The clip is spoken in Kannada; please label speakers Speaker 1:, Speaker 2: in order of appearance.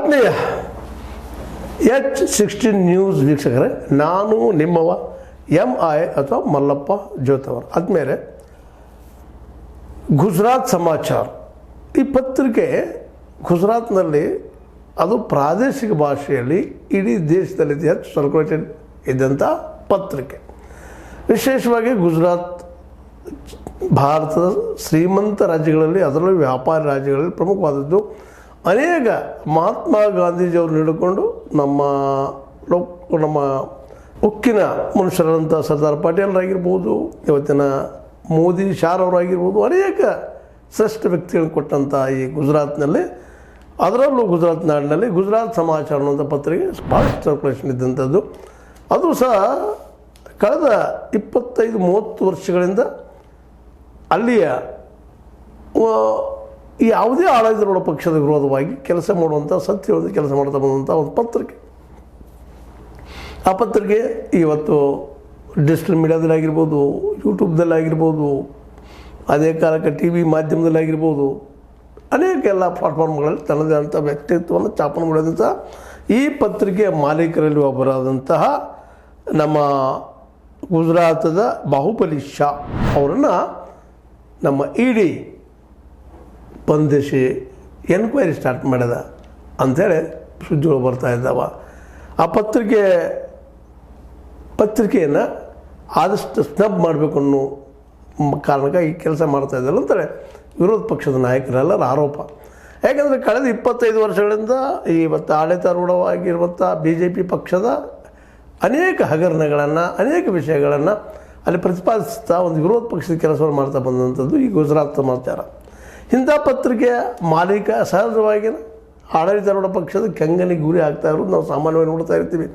Speaker 1: ಆತ್ಮೀಯ H16 ನ್ಯೂಸ್ ವೀಕ್ಷಕರೇ, ನಾನು ನಿಮ್ಮವ MI ಅಥವಾ ಮಲ್ಲಪ್ಪ ಜೋತವರ್. ಆದಮೇಲೆ ಗುಜರಾತ್ ಸಮಾಚಾರ ಈ ಪತ್ರಿಕೆ ಗುಜರಾತ್ನಲ್ಲಿ ಅದು ಪ್ರಾದೇಶಿಕ ಭಾಷೆಯಲ್ಲಿ ಇಡೀ ದೇಶದಲ್ಲಿ ಹೆಚ್ಚು ಸರ್ಕ್ಯುಲೇಟೆಡ್ ಇದ್ದಂಥ ಪತ್ರಿಕೆ. ವಿಶೇಷವಾಗಿ ಗುಜರಾತ್ ಭಾರತದ ಶ್ರೀಮಂತ ರಾಜ್ಯಗಳಲ್ಲಿ, ಅದರಲ್ಲೂ ವ್ಯಾಪಾರಿ ರಾಜ್ಯಗಳಲ್ಲಿ ಪ್ರಮುಖವಾದದ್ದು. ಅನೇಕ ಮಹಾತ್ಮ ಗಾಂಧೀಜಿಯವರು ಹಿಡ್ಕೊಂಡು ನಮ್ಮ ಉಕ್ಕಿನ ಮನುಷ್ಯರಂಥ ಸರ್ದಾರ್ ಪಟೇಲ್ರಾಗಿರ್ಬೋದು, ಇವತ್ತಿನ ಮೋದಿ ಶಾರ್ ಅವರಾಗಿರ್ಬೋದು, ಅನೇಕ ಶ್ರೇಷ್ಠ ವ್ಯಕ್ತಿಗಳನ್ನು ಕೊಟ್ಟಂಥ ಈ ಗುಜರಾತ್ನಲ್ಲಿ, ಅದರಲ್ಲೂ ಗುಜರಾತ್ ನಾಡಿನಲ್ಲಿ ಗುಜರಾತ್ ಸಮಾಚಾರ ಅನ್ನುವಂಥ ಪತ್ರಿಕೆ ಭಾಳಷ್ಟು ಸರ್ಕ್ಯುಲೇಷನ್ ಇದ್ದಂಥದ್ದು. ಅದು ಸಹ ಕಳೆದ 25-30 ವರ್ಷಗಳಿಂದ ಅಲ್ಲಿಯ ಯಾವುದೇ ಆಡಳಿತಾರೂಢ ಪಕ್ಷದ ವಿರೋಧವಾಗಿ ಕೆಲಸ ಮಾಡುವಂಥ, ಸತ್ಯವಾದ ಕೆಲಸ ಮಾಡ್ತಾ ಬಂದಂಥ ಒಂದು ಪತ್ರಿಕೆ. ಆ ಪತ್ರಿಕೆ ಇವತ್ತು ಡಿಜಿಟಲ್ ಮೀಡಿಯಾದಲ್ಲಾಗಿರ್ಬೋದು, ಯೂಟ್ಯೂಬ್ದಲ್ಲಾಗಿರ್ಬೋದು, ಅದೇ ಕಾಲಕ್ಕೆ TV ಮಾಧ್ಯಮದಲ್ಲಾಗಿರ್ಬೋದು, ಅನೇಕ ಎಲ್ಲ ಪ್ಲಾಟ್ಫಾರ್ಮ್ಗಳಲ್ಲಿ ತನ್ನದೇ ಆದಂಥ ವ್ಯಕ್ತಿತ್ವವನ್ನು ಚಾಪನ ಮಾಡಿದಂಥ ಈ ಪತ್ರಿಕೆಯ ಮಾಲೀಕರಲ್ಲಿ ಒಬ್ಬರಾದಂತಹ ನಮ್ಮ ಗುಜರಾತದ ಬಾಹುಬಲಿ ಶಾ ಅವರನ್ನು ನಮ್ಮ ED ಬಂಧಿಸಿ ಎನ್ಕ್ವೈರಿ ಸ್ಟಾರ್ಟ್ ಮಾಡಿದ ಅಂಥೇಳಿ ಸುದ್ದಿಗಳು ಬರ್ತಾ ಇದ್ದಾವ. ಆ ಪತ್ರಿಕೆಯನ್ನು ಆದಷ್ಟು ಸ್ನಬ್ ಮಾಡಬೇಕು ಅನ್ನೋ ಕಾರಣಕ್ಕೆ ಈ ಕೆಲಸ ಮಾಡ್ತಾ ಇದ್ದಲ್ಲ ಅಂತೇಳಿ ವಿರೋಧ ಪಕ್ಷದ ನಾಯಕರೆಲ್ಲರ ಆರೋಪ. ಯಾಕಂದರೆ ಕಳೆದ 25 ವರ್ಷಗಳಿಂದ ಇವತ್ತು ಆಡಳಿತಾರೂಢವಾಗಿರುವಂಥ BJP ಪಕ್ಷದ ಅನೇಕ ಹಗರಣಗಳನ್ನು, ಅನೇಕ ವಿಷಯಗಳನ್ನು ಅಲ್ಲಿ ಪ್ರತಿಪಾದಿಸ್ತಾ ಒಂದು ವಿರೋಧ ಪಕ್ಷದ ಕೆಲಸವನ್ನು ಮಾಡ್ತಾ ಬಂದಂಥದ್ದು ಈ ಗುಜರಾತ್ ಸಮಾಚಾರ. ಇಂಥ ಪತ್ರಿಕೆಯ ಮಾಲೀಕ ಸಹಜವಾಗಿ ಆಡಳಿತಾರೂಢ ಪಕ್ಷದ ಕೆಂಗನಿಗೆ ಗುರಿ ಆಗ್ತಾ ಇರೋದು ನಾವು ಸಾಮಾನ್ಯವಾಗಿ ನೋಡ್ತಾ ಇರ್ತೀವಿ.